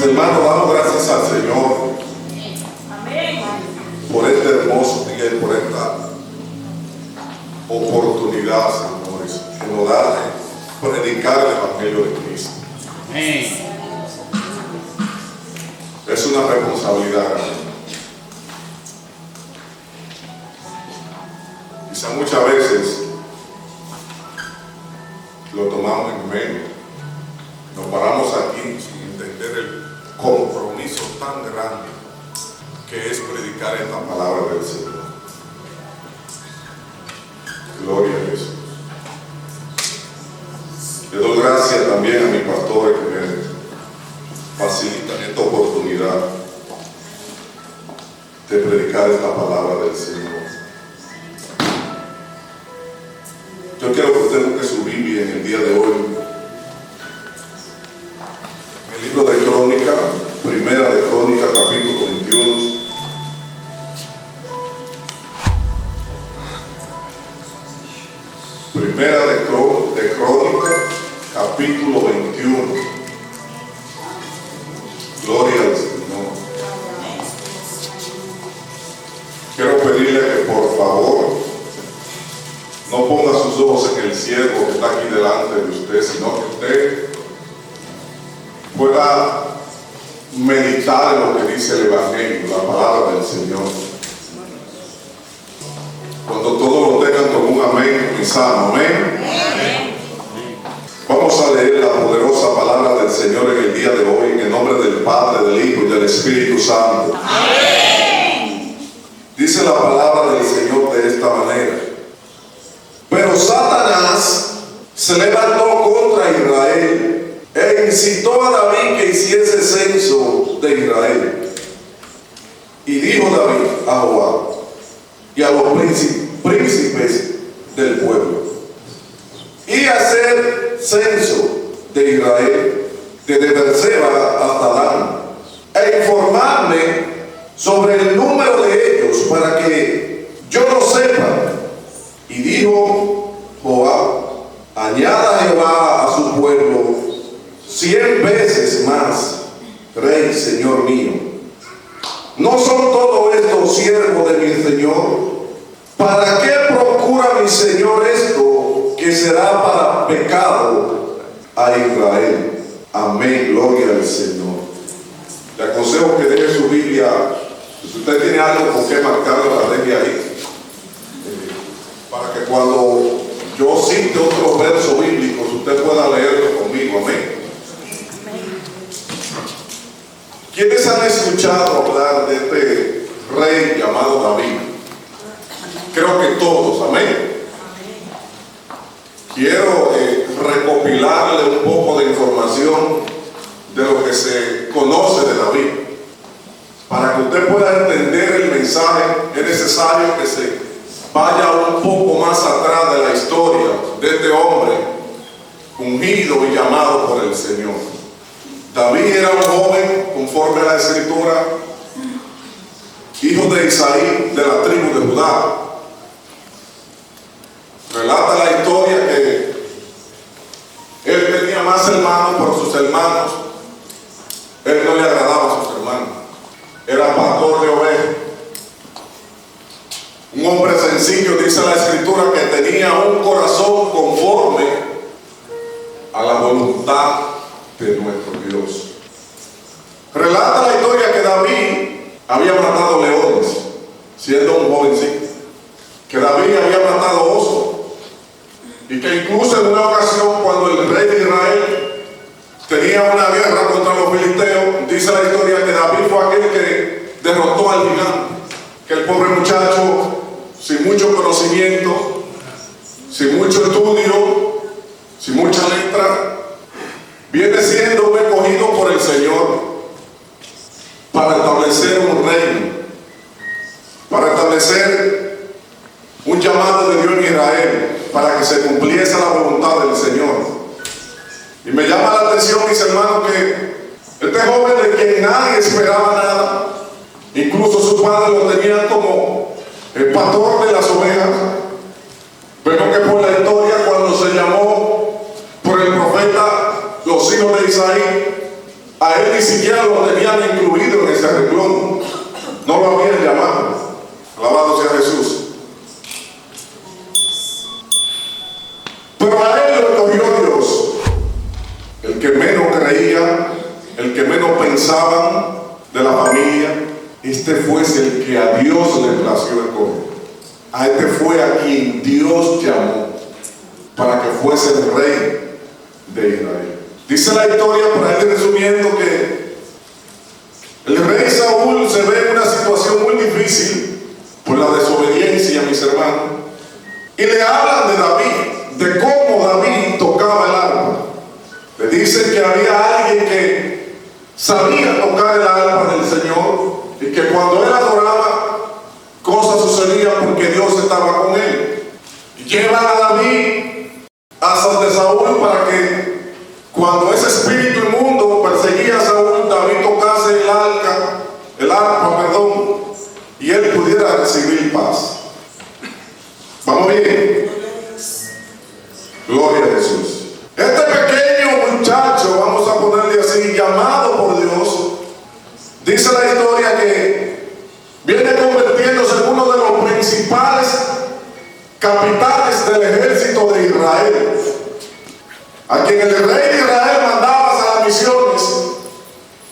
Hermanos, damos gracias al Señor por este hermoso día y por esta oportunidad, señores, que nos da de predicar el Evangelio de Cristo. Es una responsabilidad grande. Quizá muchas veces lo tomamos en medio. Nos paramos aquí sin entender el compromiso tan grande que es predicar esta palabra del Señor. Gloria a Jesús. Le doy gracias también a mis pastores que me facilitan esta oportunidad de predicar esta palabra del Señor. Yo quiero que usted busque su Biblia en el día de hoy. El libro de Crónica, primera de Crónica, capítulo 21. Primera de Crónica, capítulo 21. Gloria al Señor. Quiero pedirle que por favor no ponga sus ojos en el siervo que está aquí delante de usted, sino que usted pueda meditar en lo que dice el Evangelio, la palabra del Señor. Cuando todos lo tengan con un amén, comenzamos. Amén. Vamos a leer la poderosa palabra del Señor en el día de hoy, en el nombre del Padre, del Hijo y del Espíritu Santo. Amén. Dice la palabra del Señor de esta manera: pero Satanás se levantó contra Israel e incitó a David que hiciese censo de Israel. Y dijo David a Joab y a los príncipes del pueblo: y hacer censo de Israel desde Beerseba hasta Dan, e informarme sobre el número de ellos para que yo lo sepa. Y dijo Joab: añada Jehová a su pueblo 100 veces más, rey, señor mío. ¿No son todos estos siervos de mi señor? ¿Para qué procura mi señor esto que será para pecado a Israel? Amén, gloria al Señor. Le aconsejo que deje su Biblia. Si usted tiene algo con qué marcarlo, la deje ahí, para que cuando yo cite otros versos bíblicos usted pueda leerlo conmigo. Amén. ¿Quiénes han escuchado hablar de este rey llamado David? Creo que todos. Amén. Quiero recopilarle un poco de información de lo que se conoce de David. Para que usted pueda entender el mensaje, es necesario que se vaya un poco más atrás de la historia de este hombre ungido y llamado por el Señor. David era un joven, conforme a la Escritura, hijo de Isaí, de la tribu de Judá. Relata la historia que él tenía más hermanos, pero sus hermanos, él no le agradaba a sus hermanos. Era pastor de ovejas. Un hombre sencillo, dice la Escritura, que tenía un corazón conforme a la voluntad de nuestro Dios. Relata la historia que David había matado leones, siendo un jovencito. Que David había matado osos. Y que incluso en una ocasión, cuando el rey de Israel tenía una guerra contra los filisteos, dice la historia que David fue aquel que derrotó al gigante. Que el pobre muchacho, sin mucho conocimiento, sin mucho estudio, sin mucha letra, viene siendo un escogido por el Señor para establecer un reino, para establecer un llamado de Dios en Israel, para que se cumpliese la voluntad del Señor. Y me llama la atención, mis hermanos, que este joven de quien nadie esperaba nada, incluso su padre lo tenía como el pastor de las ovejas. Vemos que por la historia, cuando se llamó por el profeta los hijos de Isaí A él ni siquiera lo tenían incluido en ese renglón. No lo habían llamado. Alabado sea Jesús. Pero a él lo escogió Dios. El que menos creía, el que menos pensaban de la familia, este fue el que a Dios le plació escoger. A este fue a quien Dios llamó para que fuese el rey de Israel. Dice la historia, para ir resumiendo, que el rey Saúl se ve en una situación muy difícil por la desobediencia, mis hermanos, y le hablan de David, de cómo David tocaba el arpa. Le dicen que había alguien que sabía tocar el arpa del Señor y que cuando él adoraba, cosas sucedían porque Dios estaba con él. Y llevan a David hasta de Saúl para que cuando ese espíritu inmundo perseguía a Saúl, David tocase el arpa, y él pudiera recibir paz. ¿Vamos bien? Gloria a Jesús. Este pequeño muchacho, vamos a ponerle así, llamado por Dios, dice la historia que viene convirtiéndose en uno de los principales capitanes del ejército de Israel, a quien el rey de Israel mandaba a las misiones,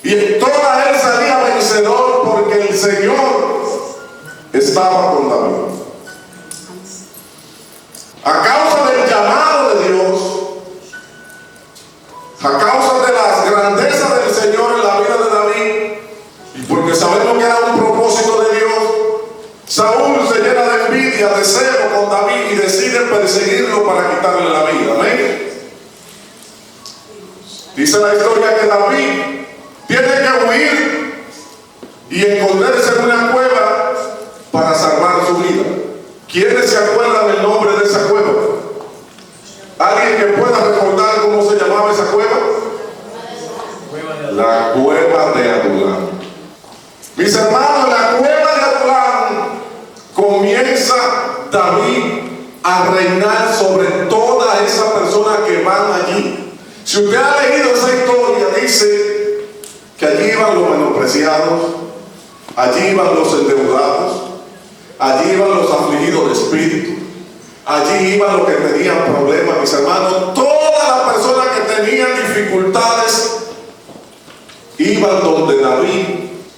y en toda él salía vencedor porque el Señor estaba con David. A causa del llamado de Dios, a causa de las grandezas del Señor en la vida de David, y porque sabemos que era un propósito de Dios, Saúl se llena de envidia, de celo con David y decide perseguirlo para quitarle la vida. Amén. Dice la historia que David tiene que huir y esconderse en una cueva para salvar su vida. ¿Quiénes se acuerdan del nombre de esa cueva? ¿Alguien que pueda recordar cómo se llamaba esa cueva? La cueva de Adulán. Mis hermanos, la cueva de Adulán comienza David a reinar sobre toda esa persona que van allí. Si usted ha leído esa historia, dice que allí iban los menospreciados, allí iban los endeudados, allí iban los afligidos de espíritu, allí iban los que tenían problemas, mis hermanos. Todas las personas que tenían dificultades iban donde David,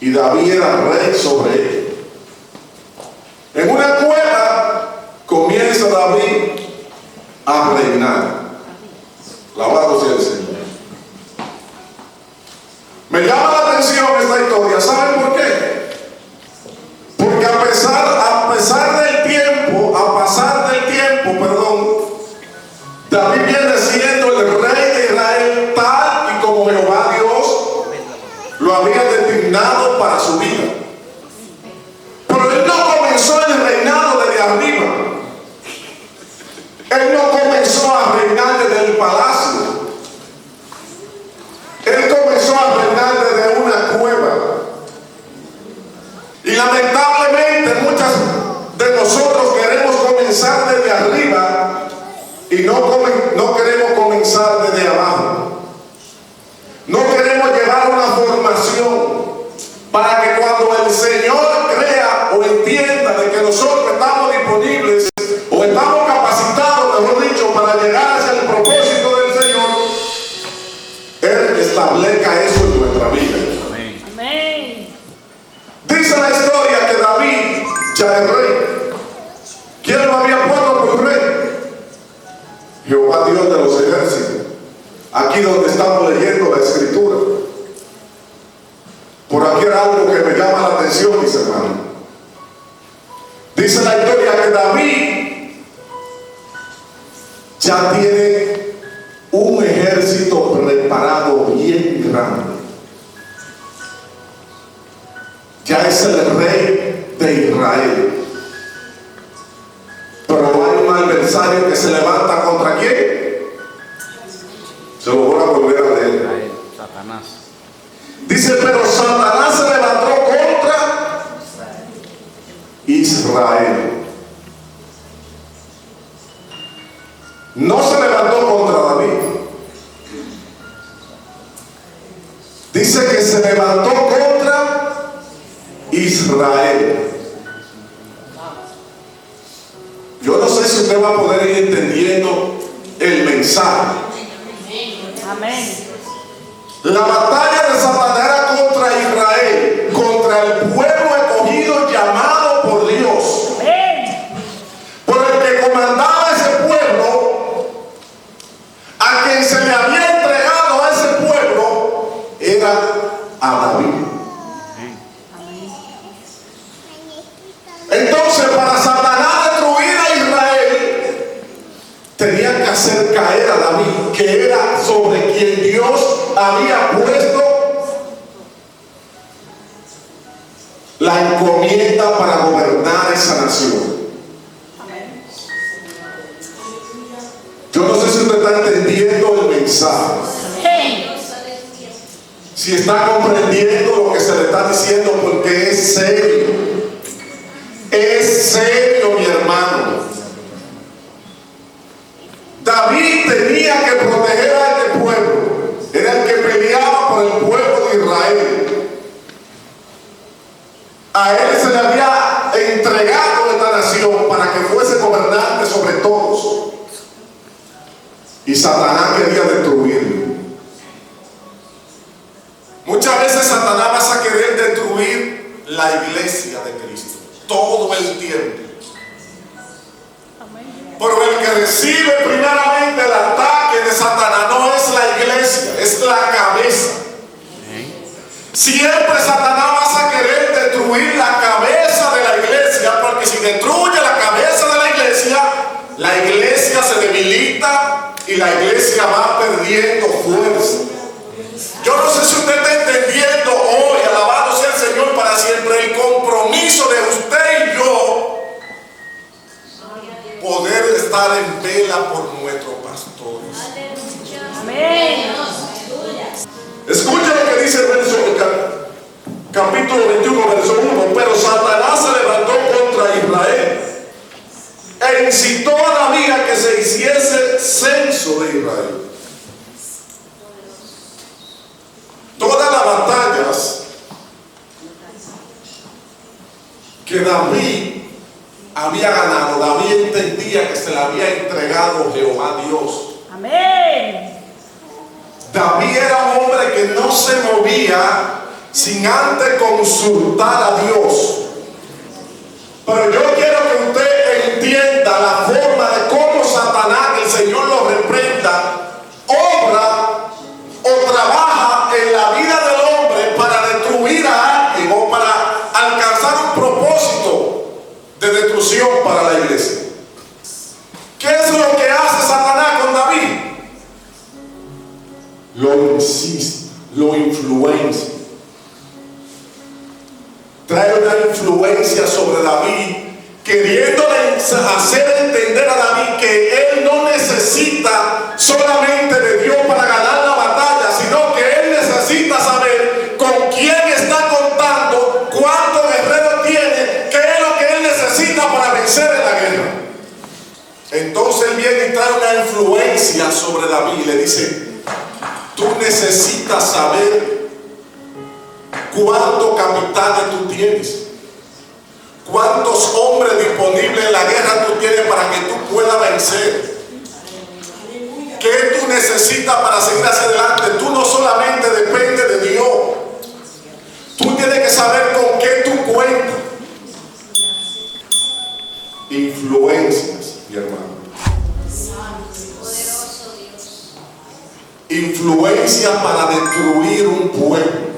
y David era rey sobre ellos. En una cueva comienza David a reinar. Alabado sea el Señor. Me llama la atención esta historia. ¿Saben por qué? Porque a pasar del tiempo, David viene siendo el rey de Israel tal y como Jehová Dios lo había designado para su vida. Pero él no comenzó el reinado desde arriba. Él no comenzó a reinar desde el palacio. Él comenzó a reinar desde una cueva. Y lamentablemente muchas de nosotros queremos comenzar desde arriba y no queremos comenzar desde abajo. No queremos llevar una formación para que cuando el Señor crea o entienda de que nosotros estamos disponibles o estamos capacitados, mejor dicho, para llegar hacia el propósito del Señor, Él establezca eso en nuestra vida. Amén. Dice la historia que David ya es rey. ¿Quién lo había puesto por rey? Jehová Dios de los ejércitos. Aquí donde estamos leyendo la escritura. Por aquí era algo que me llama la atención, mis hermanos. Dice la historia que David ya tiene un ejército preparado bien grande. Ya es el rey de Israel. Pero hay un adversario que se levanta contra quién. Se lo voy a volver a leer. Satanás. Dice, pero Satanás se levantó contra Israel. No se levantó contra David. Dice se levantó contra Israel. Yo no sé si usted va a poder ir entendiendo el mensaje. Amén. La batalla de Satanás era contra Israel, contra el pueblo escogido llamado por Dios. Por el que comandaba ese pueblo, a quien se le había entregado a ese pueblo, era a David. Entonces, para Satanás destruir a Israel, tenía que hacer caer a David, que era sobre quien Dios había puesto la encomienda para gobernar esa nación. Yo no sé si usted está entendiendo el mensaje, si está comprendiendo lo que se le está diciendo, porque es serio. Es serio, mi hermano. David tenía que proteger a este pueblo. Era el que peleaba por el pueblo de Israel. A él se le había entregado esta nación para que fuese gobernante sobre todos. Y Satanás quería destruirlo. Muchas veces Satanás va a querer destruir la iglesia de Cristo todo el tiempo. Pero el que recibe primeramente el ataque de Satanás no es la iglesia, es la cabeza. Siempre Satanás va a querer destruir la cabeza de la iglesia, porque si destruye la cabeza de la iglesia se debilita y la iglesia va perdiendo fuerza. Yo no sé si usted está entendiendo hoy, alabado sea el Señor para siempre, el compromiso de usted y yo poder estar en vela por nuestros pastores. Amén. Escucha lo que dice el verso, capítulo 21, verso 1. Pero Satanás se levantó contra Israel e incitó a David a que se hiciese censo de Israel. Todas las batallas que David había ganado, David entendía que se le había entregado Jehová Dios. Amén. David era un hombre que no se movía sin antes consultar a Dios. Pero yo quiero que usted entienda la forma de cómo Satanás, que el Señor lo reprenda, obra o trabaja en la vida del hombre para destruir a alguien o para alcanzar un propósito de destrucción para la iglesia. ¿Qué es lo que hace Satanás con David? Lo insiste, lo influencia. Trae una influencia sobre David, queriéndole hacer entender a David que él no necesita solamente de Dios para ganar la batalla, sino que él necesita saber con quién está contando, cuántos guerreros tiene, qué es lo que él necesita para vencer en la guerra. Entonces él viene y trae una influencia sobre David y le dice: tú necesitas saber cuántos capitanes tú tienes, cuántos hombres disponibles en la guerra tú tienes para que tú puedas vencer. ¿Qué tú necesitas para seguir hacia adelante? Tú no solamente dependes de Dios, tú tienes que saber con qué tú cuentas. Influencias, mi hermano. Influencia para destruir un pueblo.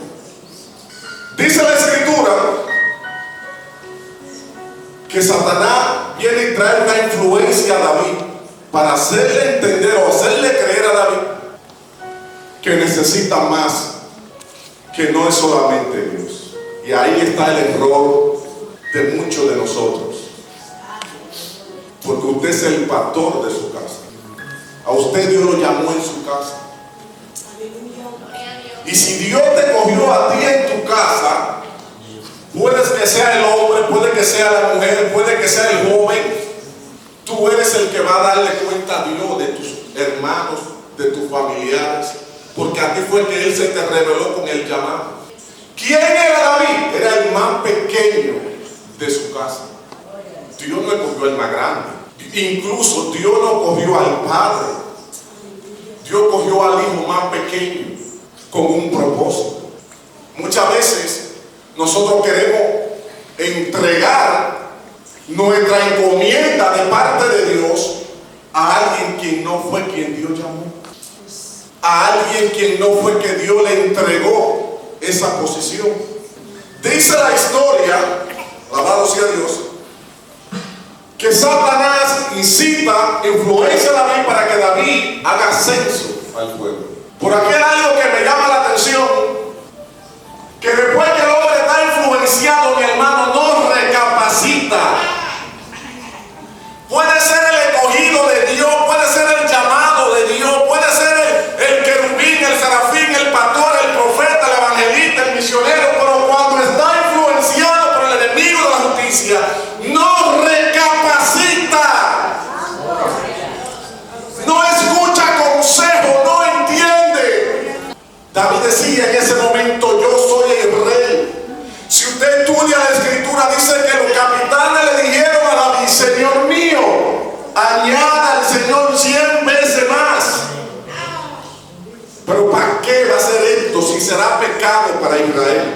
Dice la Escritura que Satanás viene y trae una influencia a David para hacerle entender o hacerle creer a David que necesita más, que no es solamente Dios. Y ahí está el error de muchos de nosotros, porque usted es el pastor de su casa. A usted Dios lo llamó en su casa. Y si Dios te cogió a ti en tu casa, puede que sea el hombre, puede que sea la mujer, puede que sea el joven, tú eres el que va a darle cuenta a Dios de tus hermanos, de tus familiares, porque a ti fue que Él se te reveló con el llamado. ¿Quién era David? Era el más pequeño de su casa. Dios no escogió al más grande. Incluso Dios no cogió al padre. Dios cogió al hijo más pequeño con un propósito. Muchas veces nosotros queremos entregar nuestra encomienda de parte de Dios a alguien quien no fue quien Dios llamó, a alguien quien no fue que Dios le entregó esa posición. Dice la historia, alabado sea Dios, que Satanás incita, influencia a David para que David haga ascenso al pueblo. Por aquel algo que me llama la atención, que después que el hombre está influenciado, mi hermano, no recapacita. Puede ser el escogido de Dios, puede ser el llamado de Dios, puede ser el querubín, el serafín, el pastor, el profeta, el evangelista, el misionero, pero cuando está influenciado por el enemigo de la justicia, no recapacita, no escucha consejo, no entiende. David decía en ese momento: yo soy el rey. Si usted estudia la escritura, dice que los capitanes le dijeron a David: Señor mío, añada al Señor 100 veces más. Pero ¿para qué va a hacer esto si será pecado para Israel?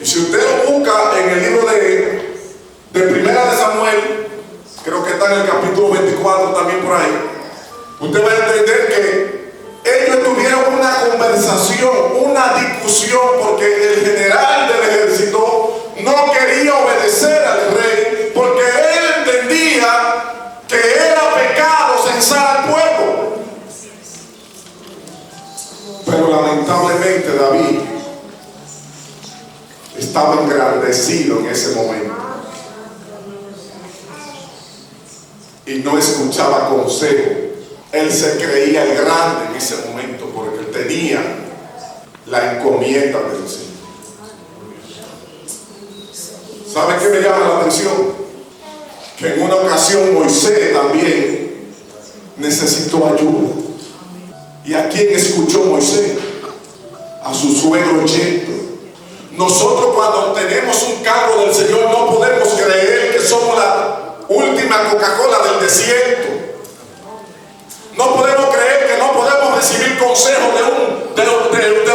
Y si usted lo busca en el libro de Primera de Samuel, creo que está en el capítulo 24 también por ahí, usted va a entender que ellos tuvieron una conversación, una discusión, porque el general del ejército no quería obedecer al rey, porque él entendía que era pecado censar al pueblo. Pero lamentablemente David estaba engrandecido en ese momento y no escuchaba consejo. Él se creía el grande en ese momento porque él tenía la encomienda del Señor. ¿Sabe qué me llama la atención? Que en una ocasión Moisés también necesitó ayuda. ¿Y a quién escuchó Moisés? A su suegro Yetro. Nosotros, cuando tenemos un cargo del Señor, no podemos creer que somos la última Coca-Cola del desierto. No podemos creer que no podemos recibir consejos de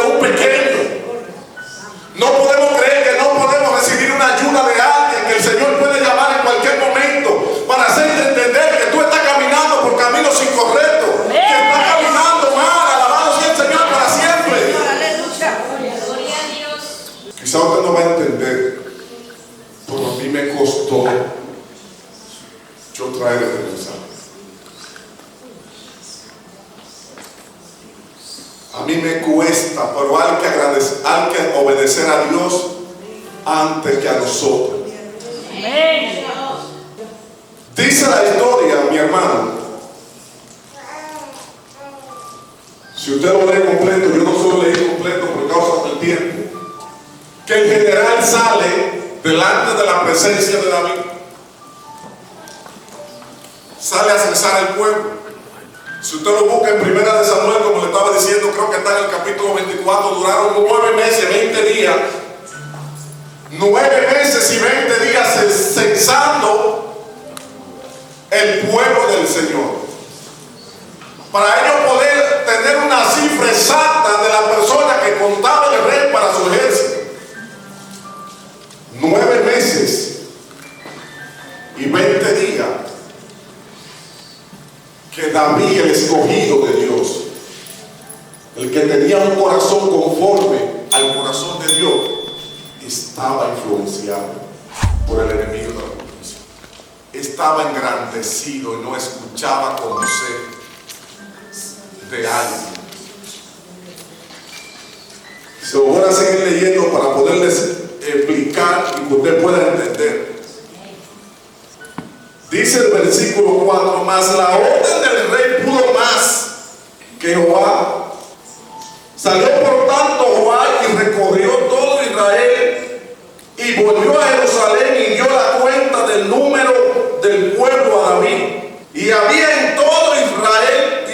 un pequeño. No podemos creer que no podemos recibir una ayuda de alguien que el Señor puede llamar en cualquier momento para hacerte entender que tú estás caminando por caminos incorrectos, que estás caminando mal. Alabado sea el Señor para siempre. Quizá usted no va a entender, pero a mí me costó yo traer este mensaje. A mí me cuesta, pero hay que obedecer a Dios antes que a nosotros. Amén. Dice la historia, mi hermano, si usted lo lee completo, yo no suelo leer completo por causa del tiempo, que el general sale delante de la presencia de David, sale a censar al pueblo. Si usted lo busca en Primera de Samuel, como le estaba diciendo, creo que está en el capítulo 24, duraron 9 meses, 20 días. 9 meses y 20 días censando el pueblo del Señor. Para ellos poder tener una cifra exacta de la persona que contaba el rey para su ejército. 9 meses y 20 días. Que David, el escogido de Dios, el que tenía un corazón conforme al corazón de Dios, estaba influenciado por el enemigo de la justicia. Estaba engrandecido y no escuchaba consejo de alguien. Se lo voy a seguir leyendo para poderles explicar y que usted pueda entender. Dice el versículo 4: mas la orden del rey pudo más que Joab. Salió por tanto Joab y recorrió todo Israel y volvió a Jerusalén y dio la cuenta del número del pueblo a David. Y había en todo Israel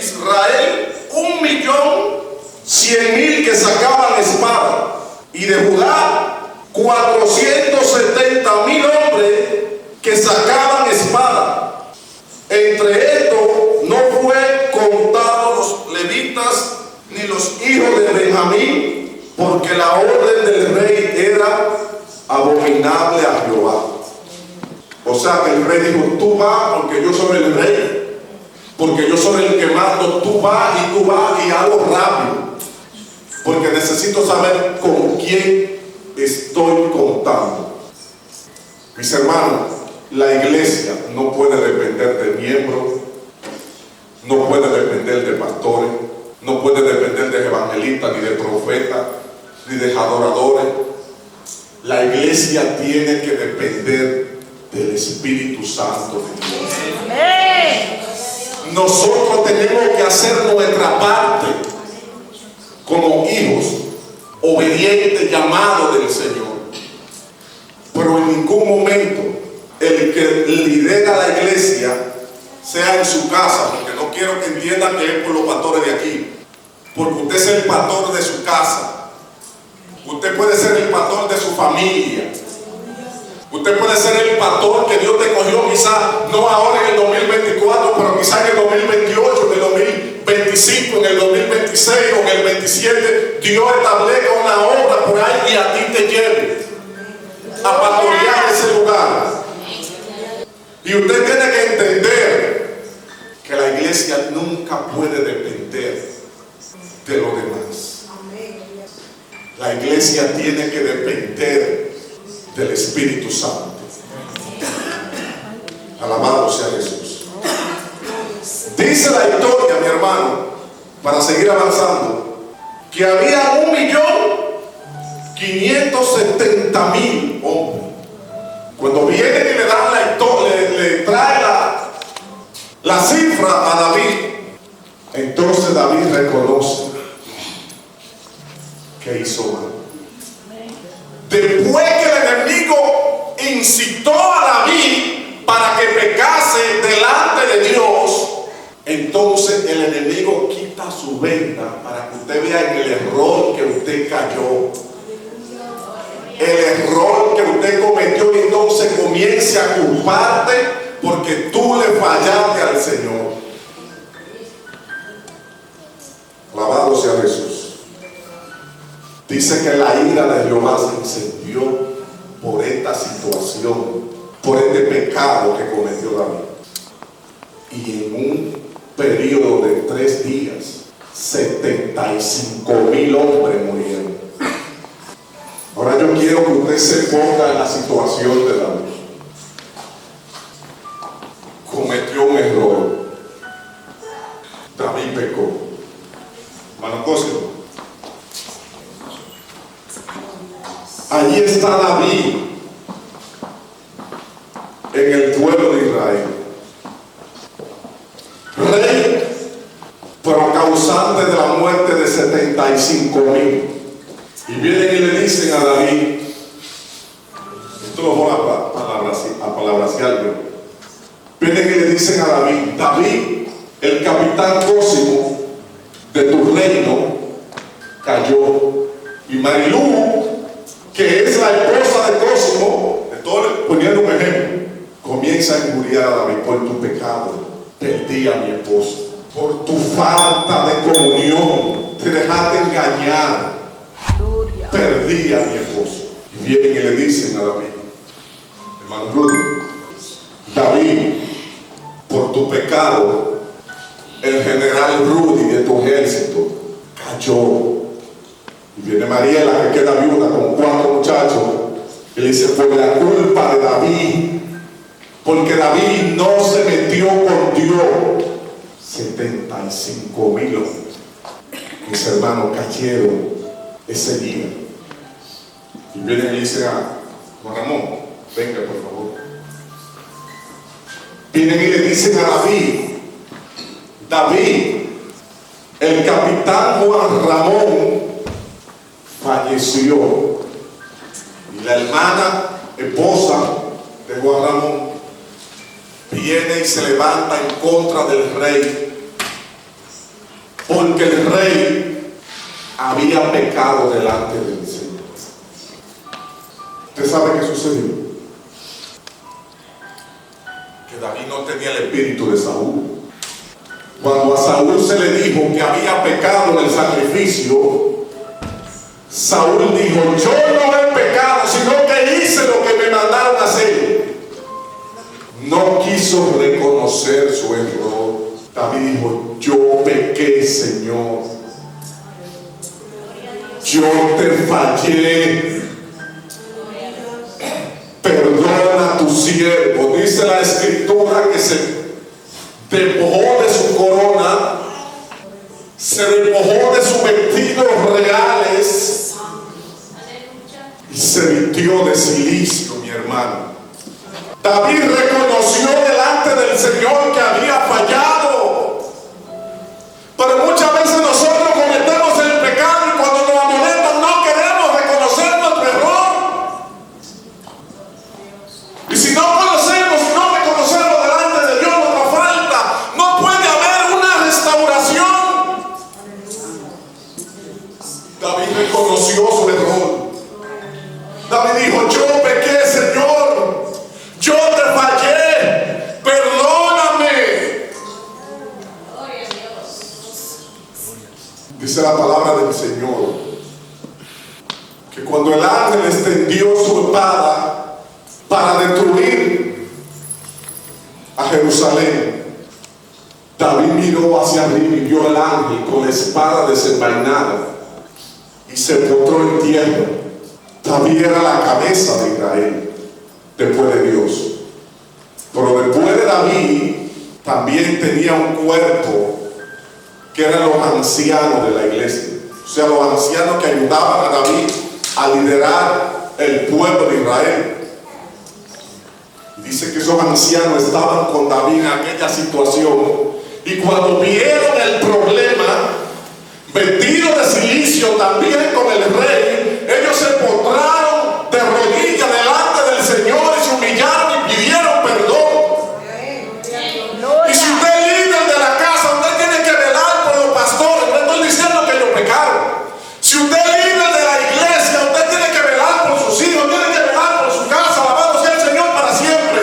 1.100.000 que sacaban espada y los hijos de Benjamín, porque la orden del rey era abominable a Jehová. O sea que el rey dijo, tú vas porque yo soy el rey, porque yo soy el que mando, tú vas y hago rápido, porque necesito saber con quién estoy contando. Mis hermanos, la iglesia no puede depender de miembros, no puede depender de pastores, no puede depender de evangelistas, ni de profetas, ni de adoradores. La iglesia tiene que depender del Espíritu Santo de Dios. Nosotros tenemos que hacer nuestra parte como hijos obedientes, llamados del Señor. Pero en ningún momento el que lidera la iglesia sea en su casa, porque no quiero que entiendan que es por los pastores de aquí, porque usted es el pastor de su casa, usted puede ser el pastor de su familia, usted puede ser el pastor que Dios te cogió, quizás no ahora en el 2024, pero quizás en el 2028, en el 2025, en el 2026 o en el 27, Dios establezca una obra por ahí y a ti te lleve a pastorear ese lugar. Y usted tiene que entender que la iglesia nunca puede depender de lo demás. La iglesia tiene que depender del Espíritu Santo. Alabado sea Jesús. Dice la historia, mi hermano, para seguir avanzando, que había 1.570.000 hombres. Cuando vienen y le dan la historia, le trae la cifra a David, entonces David reconoce que hizo mal. Después que el enemigo incitó a David para que pecase delante de Dios, entonces el enemigo quita su venda para que usted vea en el error que usted cayó, el error que usted cometió, y entonces comience a culparte porque tú le fallaste al Señor. Alabado sea Jesús. Dice que la ira de Jehová se encendió por esta situación, por este pecado que cometió David. Y en un periodo de 3 días, 75.000 hombres murieron. Ahora yo quiero que usted se ponga en la situación de David. Cometió un error. David pecó. Hermano Cosio, allí está David en el pueblo de Israel, rey, pero causante de la muerte de 75.000. Y vienen y le dicen a David, esto lo voy a palabrasear yo. Vienen y le dicen a David, David, el capitán Cosimo de tu reino cayó, y Marilú, que es la esposa de Cosimo, estoy poniendo un ejemplo, comienza a injuriar a David: por tu pecado perdí a mi esposo, por tu falta de comunión te dejaste engañar, perdí a mi esposo. Y vienen y le dicen a David, hermano Rudy, David, por tu pecado el general Rudy de tu ejército cayó. Y viene Mariela, que queda viuda con 4 muchachos, y le dice: por la culpa de David, porque David no se metió con Dios, 75.000 hombres, mis hermanos, cayeron ese día. Y vienen y le dicen a Juan Ramón, venga por favor. Vienen y le dicen a David, David, el capitán Juan Ramón falleció. Y la hermana, esposa de Juan Ramón, viene y se levanta en contra del rey, porque el rey había pecado delante del Señor. ¿Usted sabe qué sucedió? Que David no tenía el espíritu de Saúl. Cuando a Saúl se le dijo que había pecado en el sacrificio, Saúl dijo: yo no he pecado, sino que hice lo que me mandaron hacer. No quiso reconocer su error. David dijo: yo pequé, Señor. Yo te fallé. Perdona a tu siervo. Dice la escritura que se despojó de su corona, se despojó de sus vestidos reales y se vistió de cilicio, mi hermano. David reconoció delante del Señor que había fallado, pero muchas veces nosotros cometemos el pecado y cuando nos amonestan no queremos reconocer nuestro error. Y si no conocemos, si no reconocemos delante de Dios nuestra falta, no puede haber una restauración. David reconoció su error. David dijo: yo pequé, Señor, yo te fallé, perdóname. Dice la palabra del Señor que cuando el ángel extendió su espada para destruir a Jerusalén, David miró hacia arriba y vio al ángel con la espada desenvainada y se postró en tierra. David era la cabeza de Israel después de Dios, pero después de David también tenía un cuerpo que eran los ancianos de la iglesia, o sea, los ancianos que ayudaban a David a liderar el pueblo de Israel. Dice que esos ancianos estaban con David en aquella situación, y cuando vieron el problema, vestidos de cilicio también con el rey, ellos se postraron de rodillas delante del Señor y se humillaron y pidieron perdón. Y si usted es líder de la casa, usted tiene que velar por los pastores. No estoy diciendo que ellos pecaron. Si usted es líder de la iglesia, usted tiene que velar por sus hijos, tiene que velar por su casa. Alabado sea el Señor para siempre.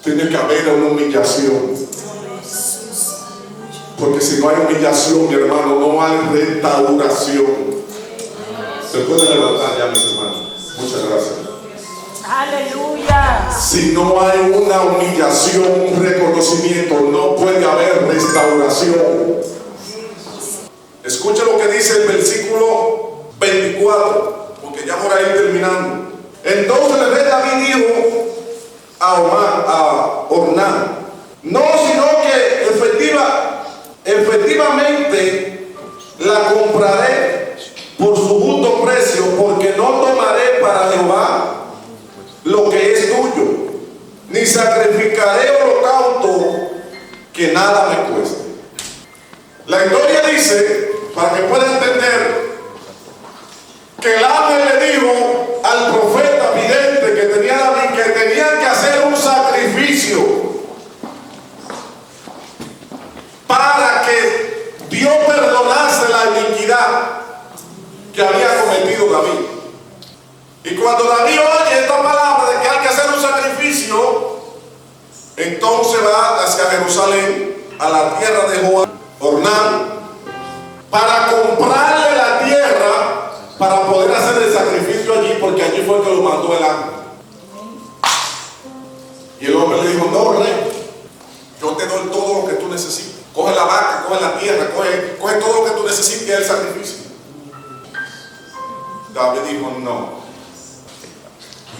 Tiene que haber una humillación, porque si no hay humillación, mi hermano, no hay restauración. Se puede levantar ya, mis hermanos. Muchas gracias. Aleluya. Si no hay una humillación, un reconocimiento, no puede haber restauración. Escucha lo que dice el versículo 24, porque ya por ahí terminando. Entonces el rey David dijo a Ornán: no, sino que efectivamente la compraré por su justo precio, porque no tomaré para Jehová lo que es tuyo, ni sacrificaré holocausto que nada me cueste. La historia dice, para que pueda entender, que el ángel le dijo al profeta vidente que tenía David que tenían que hacer un sacrificio para que Dios perdonase la iniquidad que había cometido David. Y cuando David oye esta palabra de que hay que hacer un sacrificio, entonces va hacia Jerusalén, a la tierra de Ornán, para comprarle la tierra para poder hacer el sacrificio allí, porque allí fue que lo mandó el ángel. Y el hombre le dijo: no, rey, yo te doy todo lo que tú necesites. Coge la vaca, coge la tierra, coge todo lo que tú necesites, y el sacrificio. David dijo: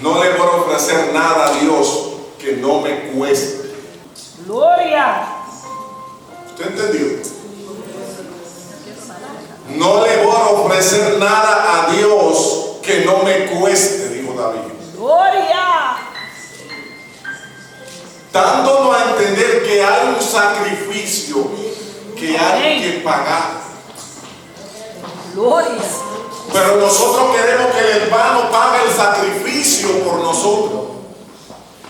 no le voy a ofrecer nada a Dios que no me cueste. Gloria. ¿Usted entendió? No le voy a ofrecer nada a Dios que no me cueste, dijo David. Gloria. Dándonos a entender que hay un sacrificio que hay que pagar. Gloria. Pero nosotros queremos que el hermano pague el sacrificio por nosotros.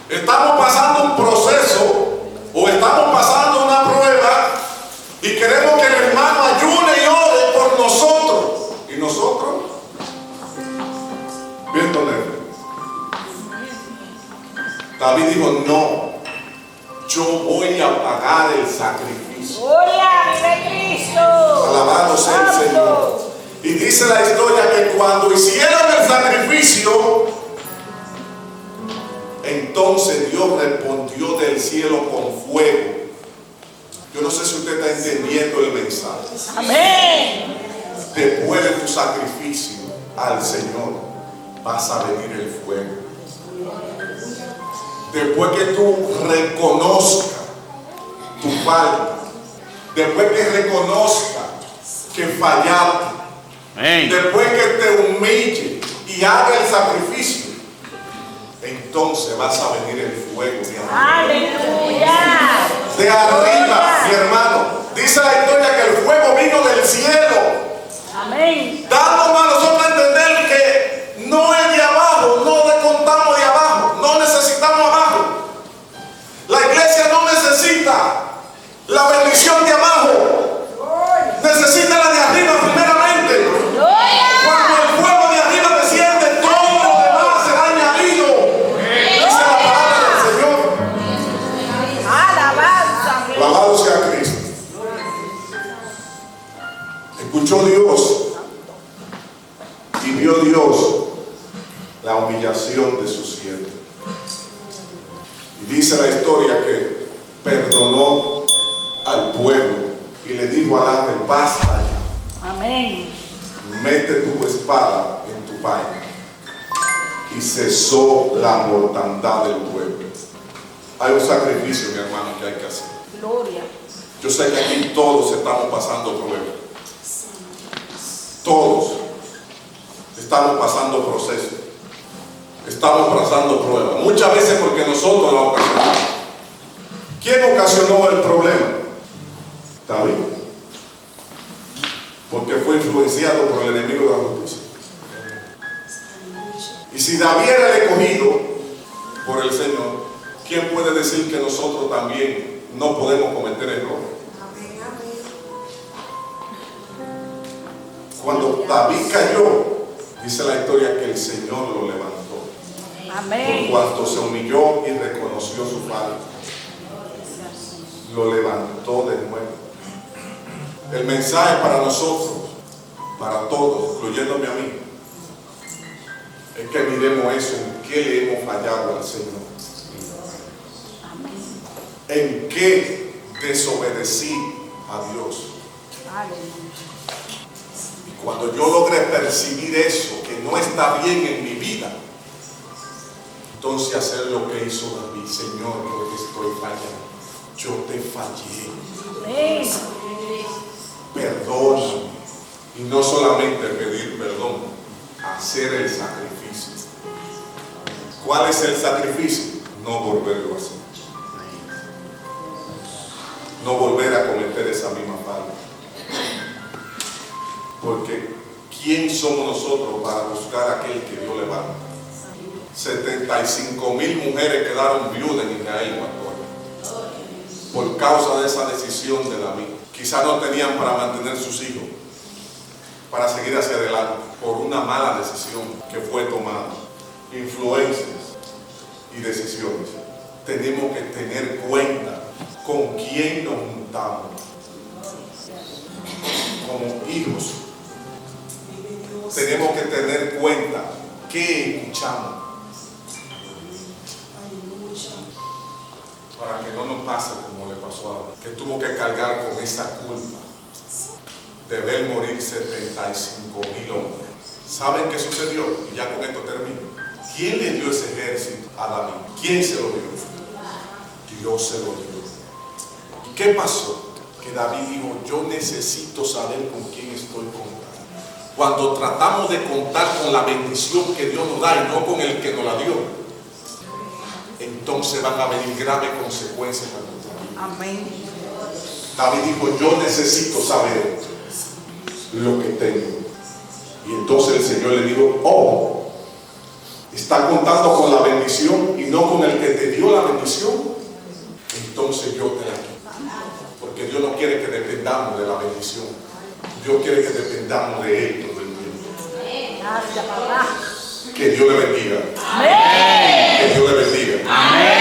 Estamos pasando un proceso o estamos pasando una prueba y queremos que el hermano ayune y ore por nosotros. ¿Y nosotros? Viéndole. David dijo: no, yo voy a pagar el sacrificio. Gloria, vive Cristo. Alabado sea el Señor. Y dice la historia que cuando hicieron el sacrificio, entonces Dios respondió del cielo con fuego. Yo no sé si usted está entendiendo el mensaje. Amén. Después de tu sacrificio al Señor, vas a venir el fuego. Después que tú reconozcas tu falta, después que reconozcas que fallaste, después que te humille y haga el sacrificio, entonces vas a venir el fuego de arriba. Aleluya. De arriba, mi hermano. Dice la historia que el fuego vino del cielo, Amén. dándonos a nosotros a entender que no es de abajo, no descontamos de abajo, no necesitamos abajo. La iglesia no necesita la bendición de abajo, necesita la de arriba primeramente. Cuando el fuego de arriba desciende, todo lo demás será añadido. Dice la palabra del Señor. Alabanza. Alabado sea Cristo. Escuchó Dios y vio Dios la humillación de su siervo. Y dice la historia que perdonó al pueblo y le dijo al ángel: basta ya, Amén. mete tu espada en tu vaina. Y cesó la mortandad del pueblo. Hay un sacrificio, mi hermano, que hay que hacer. Gloria. Yo sé que aquí todos estamos pasando pruebas. Todos estamos pasando procesos. Estamos pasando pruebas. Muchas veces porque nosotros la ocasionamos. ¿Quién ocasionó el problema? David. Porque fue influenciado por el enemigo de la justicia. Y si David era el escogido por el Señor, ¿quién puede decir que nosotros también no podemos cometer errores? Cuando David cayó, dice la historia que el Señor lo levantó. Amén. Por cuanto se humilló y reconoció su falta, lo levantó de nuevo. El mensaje para nosotros, para todos, incluyéndome a mí, es que miremos eso, en qué le hemos fallado al Señor. En qué desobedecí a Dios. Aleluya. Y cuando yo logré percibir eso, que no está bien en mi vida, entonces hacer lo que hizo David: Señor, yo te estoy fallando, yo te fallé, Amén. perdóname. Y no solamente pedir perdón, hacer el sacrificio. ¿Cuál es el sacrificio? No volverlo a hacer. No volver a cometer esa misma falta. Porque ¿quién somos nosotros para buscar a aquel que Dios levanta? 75,000 mujeres quedaron viudas en Israel, pastor, por causa de esa decisión de David. Quizás no tenían para mantener sus hijos, para seguir hacia adelante, por una mala decisión que fue tomada. Influencias y decisiones. Tenemos que tener cuenta con quién nos juntamos como hijos. Tenemos que tener cuenta qué escuchamos, para que no nos pase como le pasó a David, que tuvo que cargar con esa culpa de ver morir 75,000 hombres. ¿Saben qué sucedió? Y ya con esto termino. ¿Quién le dio ese ejército a David? ¿Quién se lo dio? Dios se lo dio. ¿Qué pasó? Que David dijo: yo necesito saber con quién estoy contando. Cuando tratamos de contar con la bendición que Dios nos da y no con el que nos la dio, entonces van a venir graves consecuencias a nuestra vida. Amén. David dijo: yo necesito saber lo que tengo. Y entonces el Señor le dijo: oh, está contando con la bendición y no con el que te dio la bendición, entonces yo te la quito. Porque Dios no quiere que dependamos de la bendición. Dios quiere que dependamos de Él todo el tiempo. Gracias, papá. Que Dios le bendiga. Amén. Que Dios le bendiga. Amén.